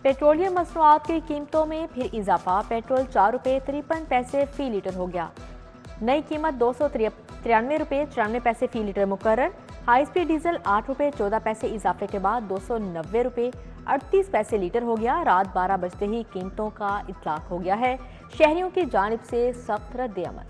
Petroleum मसनूआत की कीमतों में फिर इजाफा। पेट्रोल 4 रुपये 53 पैसे फी लीटर हो गया। नई कीमत 293 रुपये 94 पैसे फी लीटर मुकर्रर। हाई स्पीड डीजल 8 रुपये 14 पैसे इजाफे के बाद 290 रुपये 38 पैसे लीटर हो गया। रात 12 बजते ही कीमतों का इतलाक हो गया है। शहरियों की जानिब से सख्त रद्द-ए-अमल।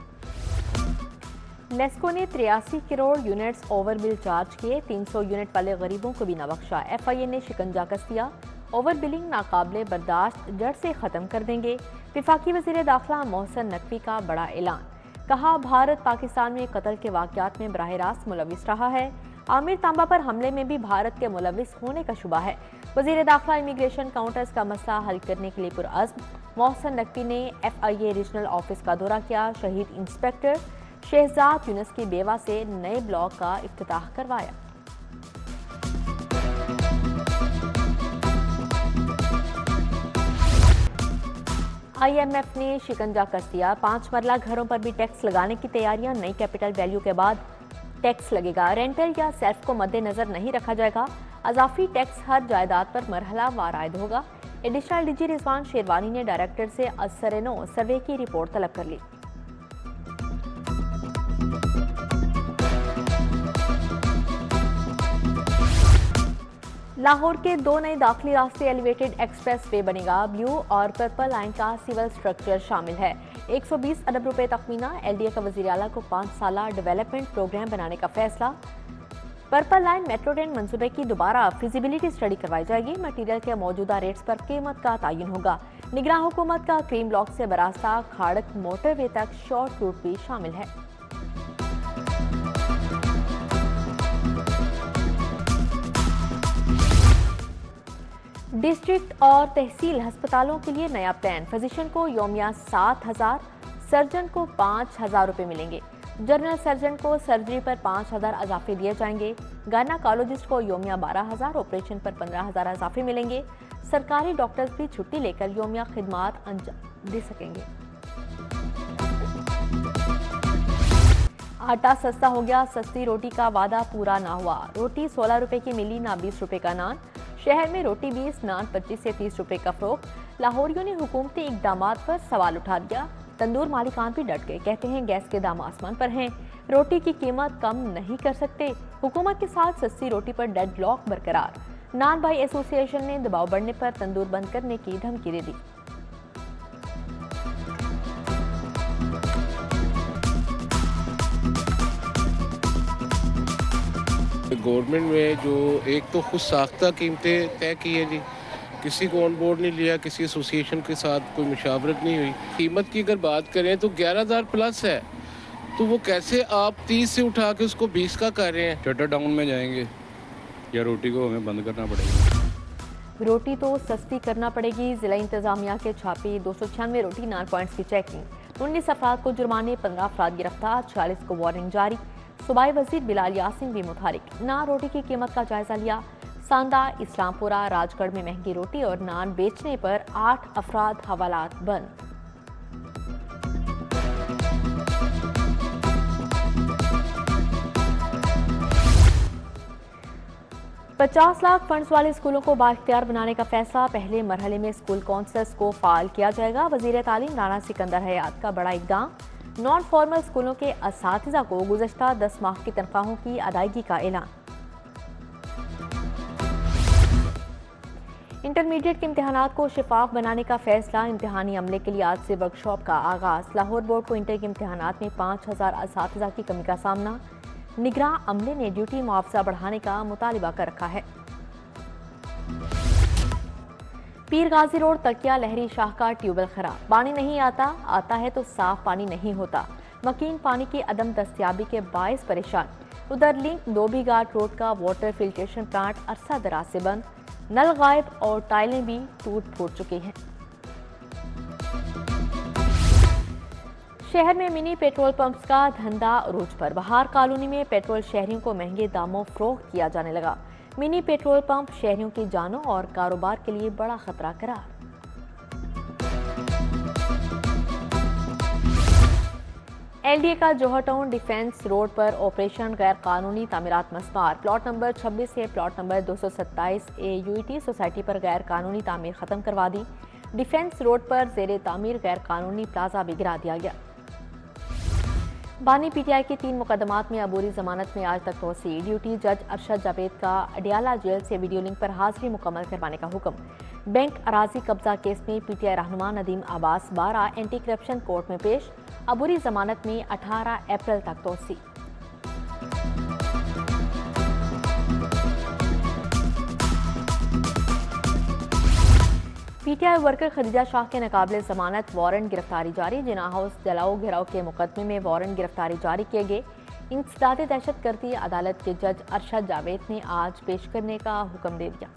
नेस्को ने 83 crore units over bill charge किए। 300 यूनिट वाले गरीबों को भी न बख्शा। FIA ने शिकंजा कस दिया। ओवर बिलिंग नाकाबिले बर्दाश्त, जड़ से खत्म कर देंगे। विफाकी वज़ीर दाखिला मोहसिन नकवी का बड़ा ऐलान। कहा, भारत पाकिस्तान में कत्ल के वाक़यात में बराह रास्त मुलविस रहा है। आमिर तांबा पर हमले में भी भारत के मुलविस होने का शुबा है। वज़ीर दाखिला इमिग्रेशन काउंटर्स का मसला हल करने के लिए पुरअज़्म। मोहसिन नकवी ने FIA रीजनल ऑफिस का दौरा किया। शहीद इंस्पेक्टर शहजाद यूनुस की बेवा से नए ब्लॉक का इफ्तिताह करवाया। IMF ने शिकंजा कस दिया। 5 मरला घरों पर भी टैक्स लगाने की तैयारियां। नई कैपिटल वैल्यू के बाद टैक्स लगेगा। रेंटल या सेल्फ को मद्देनजर नहीं रखा जाएगा। अजाफी टैक्स हर जायदाद पर मरहला वार आयद होगा। एडिशनल DG रिजवान शेरवानी ने डायरेक्टर से असरनो सर्वे की रिपोर्ट तलब कर ली। लाहौर के 2 नए दाखिली रास्ते एलिवेटेड एक्सप्रेस वे बनेगा। ब्लू और पर्पल लाइन का सिविल स्ट्रक्चर शामिल है। 120 अरब रुपए तखमीना। LDA का वज़ीर आला को 5 साला डेवलपमेंट प्रोग्राम बनाने का फैसला। पर्पल लाइन मेट्रो ट्रेन मंसूबे की दोबारा फिजिबिलिटी स्टडी करवाई जाएगी। मटीरियल के मौजूदा रेट्स पर कीमत का तयन होगा। निगरान हुकूमत का क्रीम ब्लॉक से बरास्ता खाड़क मोटरवे तक शॉर्ट रूट भी शामिल है। डिस्ट्रिक्ट और तहसील अस्पतालों के लिए नया प्लान। फिजिशियन को योमिया 7,000, सर्जन को 5,000 रुपए मिलेंगे। जनरल सर्जन को सर्जरी पर 5,000 अजाफे दिए जाएंगे। गायनाकोलॉजिस्ट को योमिया 12,000, ऑपरेशन पर 15,000 अजाफे मिलेंगे। सरकारी डॉक्टर्स भी छुट्टी लेकर योमिया खिदमात अंजाम दे सकेंगे। आटा सस्ता हो गया। सस्ती रोटी का वादा पूरा ना हुआ। रोटी 16 रुपए की मिली, ना 20 रुपए का नान। शहर में रोटी 20, नान 25 से 30 रुपए का फरोख्त। लाहौरियों ने हुकूमती इकदामात पर सवाल उठा दिया। तंदूर मालिकान भी डट गए। कहते हैं गैस के दाम आसमान पर हैं। रोटी की कीमत कम नहीं कर सकते। हुकूमत के साथ सस्ती रोटी पर डेडलॉक बरकरार। नान भाई एसोसिएशन ने दबाव बढ़ने पर तंदूर बंद करने की धमकी दे दी। गवर्नमेंट में जो एक तो खुद साख्ता कीमतें तय की है जी, किसी को ऑन बोर्ड नहीं लिया, किसी एसोसिएशन के साथ कोई मुशावरत नहीं हुई। कीमत की अगर बात करें तो 11,000 प्लस है, तो वो कैसे आप 30 से उठा के उसको 20 का कर रहे हैं। शटर डाउन में जाएंगे या रोटी को हमें बंद करना पड़ेगा। रोटी तो सस्ती करना पड़ेगी। जिला इंतजामिया के छापे। 296 रोटी नान पॉइंट्स की चेकिंग। 19 अफराद को जुर्माने, 15 अफराद गिरफ्तार, 40 को वारंट जारी। सूबाई वजीर बिलाल यासिन भी मुतहरिक। नान रोटी की कीमत का जायजा लिया। सांदा, इस्लामपुरा, राजगढ़ में महंगी रोटी और नान बेचने पर 8 अफराद हवालात बंद। $50 लाख फंड्स वाले स्कूलों को बाइख्तियार बनाने का फैसला। पहले मरहले में स्कूल काउंसलर्स को फाल किया जाएगा। वजीर तालीम राना सिकंदर हयात का बड़ा इकदाम। नॉन फॉर्मल स्कूलों के असातिज़ा को गुज़श्ता 10 माह की तनख्वाहों की अदायगी का ऐलान। इंटरमीडिएट के इम्तिहानात को शिफाफ बनाने का फैसला। इम्तिहानी अमले के लिए आज से वर्कशॉप का आगाज। लाहौर बोर्ड को इंटर के इम्तिहानात में 5,000 असातिज़ा की कमी का सामना। निगरान अमले ने ड्यूटी मुआवजा बढ़ाने का मुतालिबा कर रखा है। पीर गाजी रोड तकिया लहरी शाह का ट्यूबवेल खराब। पानी नहीं आता है तो साफ पानी नहीं होता। मकीन पानी की अदम दस्तयाबी के बायस परेशान। उधर लिंक डोबी घाट रोड का वाटर फिल्ट्रेशन प्लांट अरसा दराज से बंद। नल गायब और टाइलें भी टूट फूट चुकी हैं। शहर में मिनी पेट्रोल पंप्स का धंधा अरूज पर। बहार कॉलोनी में पेट्रोल शहरियों को महंगे दामों फरोख्त किया जाने लगा। मिनी पेट्रोल पंप शहरियों की जानों और कारोबार के लिए बड़ा खतरा करार। LDA का जौहर टाउन डिफेंस रोड पर ऑपरेशन गैर कानूनी तामीरात मस्मार। प्लॉट नंबर 26 से प्लॉट नंबर 227 UET सोसाइटी पर गैर कानूनी तामीर खत्म करवा दी। डिफेंस रोड पर जेर तामीर गैर कानूनी प्लाजा भी गिरा दिया गया। बानी PTI के 3 मुकदमात में अबूरी जमानत में आज तक तोसी। ड्यूटी जज अरशद जावेद का अडियाला जेल से वीडियो लिंक पर हाजिरी मुकम्मल करवाने का हुक्म। बैंक अराजी कब्जा केस में PTI रहनुमा Nadeem Abbas 12 anti corruption court में पेश। अबूरी जमानत में 18 अप्रैल तक तोसी। PTI वर्कर खदीजा शाह के नाकाबिले जमानत वारंट गिरफ्तारी जारी। जिना हाउस जलाओ घिराव के मुकदमे में वारंट गिरफ्तारी जारी किए गए। इंसदाद दहशतगर्दी अदालत के जज अरशद जावेद ने आज पेश करने का हुक्म दे दिया।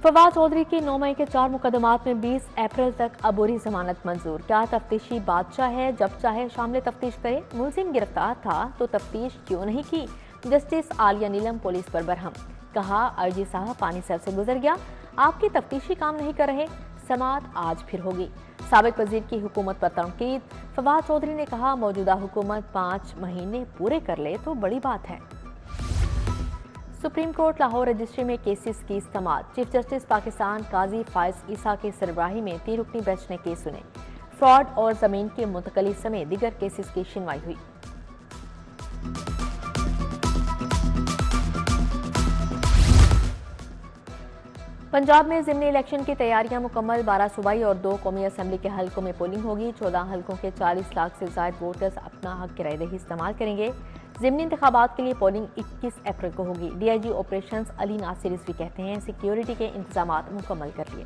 फवाद चौधरी की 9 मई के 4 मुकदमात में 20 अप्रैल तक अबूरी जमानत मंजूर। क्या तफ्तीशी बादशाह है, जब चाहे शामिल तफ्तीश करे। मुलजिम गिरफ्तार था तो तफ्तीश क्यों नहीं की। जस्टिस आलिया नीलम पुलिस पर बरहम। कहा IG साहब पानी सर से गुजर गया, आपकी तफ्तीशी काम नहीं कर रहे। समात आज फिर होगी। साबिक वजीर की हुकूमत पर तनकीद। फवाद चौधरी ने कहा मौजूदा हुकूमत 5 महीने पूरे कर ले तो बड़ी बात है। सुप्रीम कोर्ट लाहौर रजिस्ट्री में केसेस की समात। चीफ जस्टिस पाकिस्तान काजी फायज ईसा के सरबराही में 3 रुकनी बेंच ने केस सुने। फ्रॉड और जमीन की मुंतकली समेत दीगर केसेस की सुनवाई हुई। पंजाब में ज़िमनी इलेक्शन की तैयारियां मुकम्मल। 12 सूबाई और 2 कौमी असम्बली के हलकों में पोलिंग होगी। 14 हलकों के 40 लाख से ज्यादा वोटर्स अपना हक की रायदही इस्तेमाल करेंगे। ज़िमनी इंतखाबात के लिए पोलिंग 21 अप्रैल को होगी। DIG ऑपरेशंस अली नासिर रिजवी कहते हैं सिक्योरिटी के इंतजामात मुकम्मल कर लिए।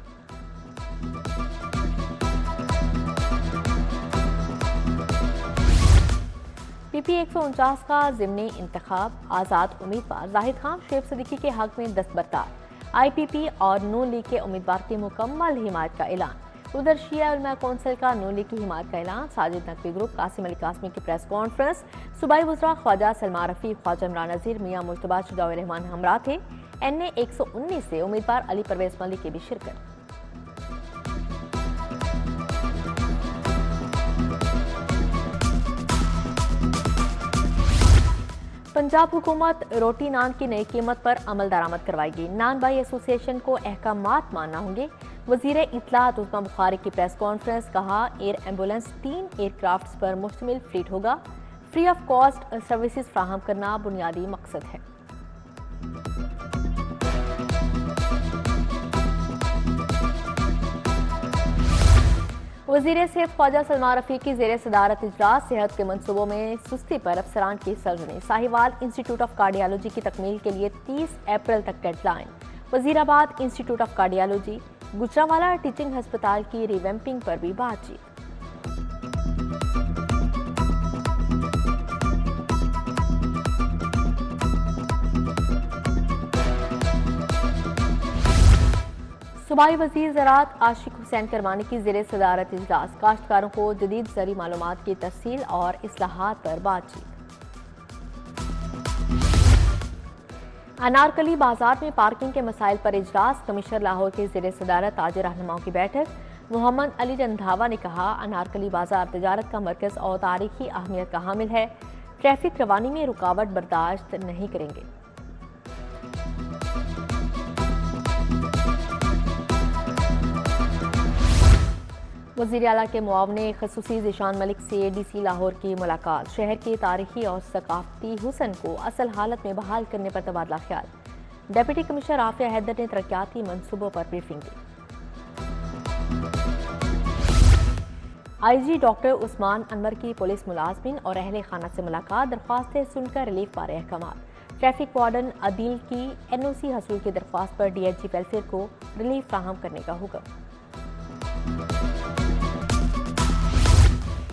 PP 149 का ज़िमनी इंतखाब। आज़ाद उम्मीदवार जाहिद खान शेख सदीकी के हक में दस्तबरदार। IPP और नून लीग के उम्मीदवार की मुकम्मल हिमायत का ऐलान। उधर शिया उलमा कौंसिल का नून लीग की हिमायत का ऐलान। साजिद नकवी ग्रुप कासिम अली कासमी की प्रेस कॉन्फ्रेंस। सूबाई वज़रा ख्वाजा सलमान रफी, ख्वाजा इमरान नज़ीर, मियां मुश्तबा शुजाउर रहमान हमरा थे। NA 119 से उम्मीदवार अली परवेज मलिक की भी शिरकत। पंजाब हुकूमत रोटी नान की नई कीमत पर अमल दरामद करवाएगी। नान बाई एसोसिएशन को अहकामात मानना होंगे। वजीर इत्तलात उस्मा बुखारी की प्रेस कॉन्फ्रेंस। कहा एयर एम्बुलेंस 3 एयरक्राफ्ट्स पर मुश्तमिल फ्लीट होगा। फ्री ऑफ कॉस्ट सर्विसेज फ्राहम करना बुनियादी मकसद है। वज़ीर सेहत ख्वाजा सलमान रफी की ज़ेर सदारत इजलास। सेहत के मनसूबों में सुस्ती पर अफसरान की सरजनी। साहिवाल इंस्टीट्यूट ऑफ कार्डियोलॉजी की तकमील के लिए 30 अप्रैल तक deadline. Wazirabad institute of cardiology. Gujranwala teaching हस्पताल की रिवैम्पिंग पर भी बातचीत। सूबाई वज़ीर ज़राअत आशिक हुसैन करमानी की ज़ेर सदारत इजलास। काश्तकारों को जदीद ज़री मालूमात की तफसील और इस्लाहात पर बातचीत। अनारकली बाजार में पार्किंग के मसाइल पर इजलास। कमिश्नर लाहौर की ज़ेर सदारत ताजिर रहनुमाओं की बैठक। मोहम्मद अली रंधावा ने कहा अनारकली बाजार तजारत का मरकज़ और तारीखी अहमियत का हामिल है। ट्रैफिक रवानी में रुकावट बर्दाश्त नहीं करेंगे। वज़ीर आला के मुआवने ख़ुसूसी ज़ीशान मलिक से DC लाहौर की मुलाकात। शहर के तारीखी और सकाफती हुसन को असल हालत में बहाल करने पर तबादला ख्याल। डिप्टी कमिश्नर आफिया हैदर ने तरक्याती मनसूबों पर ब्रीफिंग दी। IG डॉक्टर उस्मान अनवर की पुलिस मुलाजमिन और अहले खाना से मुलाकात। दरख्वास्तें सुनकर रिलीफ पा रहे अहकाम। ट्रैफिक वार्डन अदील की NOC हसूल की दरख्वास्त पर DIG वेलफेयर को रिलीफ फ्राहम करने का हुक्म।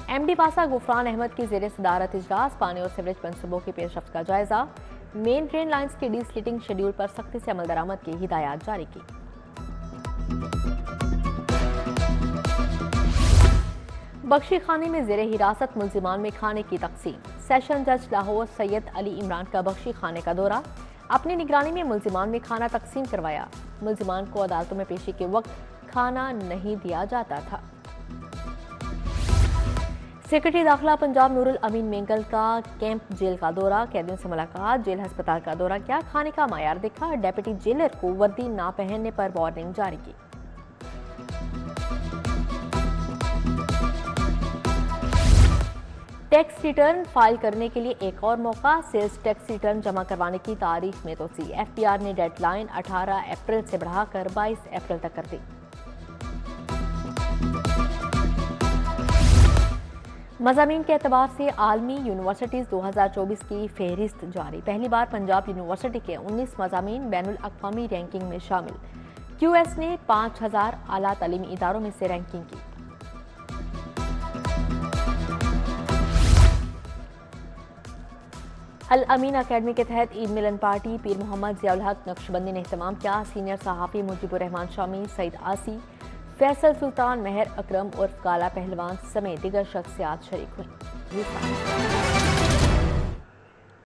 MD पासा गुफरान अहमद की ज़ेर सदारत इजलास। पानी और सीवरेज मनसूबों की पेशरफ्त का जायजा। मेन ड्रेन लाइन्स के डीस्लिटिंग शेड्यूल पर सख्ती से अमल दरामद की हिदायत जारी की। बख्शी खाने में ज़ेर हिरासत मुल्जिमान में खाने की तकसीम। सेशन जज लाहौर सैयद अली इमरान का बख्शी खाने का दौरा। अपनी निगरानी में मुल्जिमान में खाना तकसीम करवाया। मुल्जिमान को अदालतों में पेशी के वक्त खाना नहीं दिया जाता था। सेक्रेटरी दाखिला पंजाब नूरुल अमीन मेंगल का कैंप जेल का दौरा, कैदियों से मुलाकात, जेल अस्पताल का दौरा किया, खाने का मायार देखा, डेप्यूटी जेलर को वर्दी ना पहनने पर वार्निंग जारी की। टैक्स रिटर्न फाइल करने के लिए एक और मौका, सेल्स टैक्स रिटर्न जमा करवाने की तारीख में तोसी। एफपीआर ने डेडलाइन 18 अप्रैल से बढ़ाकर 22 अप्रैल तक कर दी। मज़ामीन के एतबार से आलमी यूनिवर्सिटीज़ 2024 की फहरिस्त जारी। पहली बार पंजाब यूनिवर्सिटी के 19 मज़ामीन बैनुल अक़वामी रैंकिंग में शामिल। QS ने 5000 आला तालीमी इदारों में से रैंकिंग की। अल अमीन अकेडमी के तहत ईद मिलन पार्टी पीर मोहम्मद ज़ियाउल हक नक्शबंदी ने एहतमाम किया। सीनियर सहाफ़ी मुजीबुर रहमान शामी, सईद आसी, फैसल सुल्तान, महर अकरम उर्फ काला पहलवान समेत दीगर शख्सियात शरीक हुई।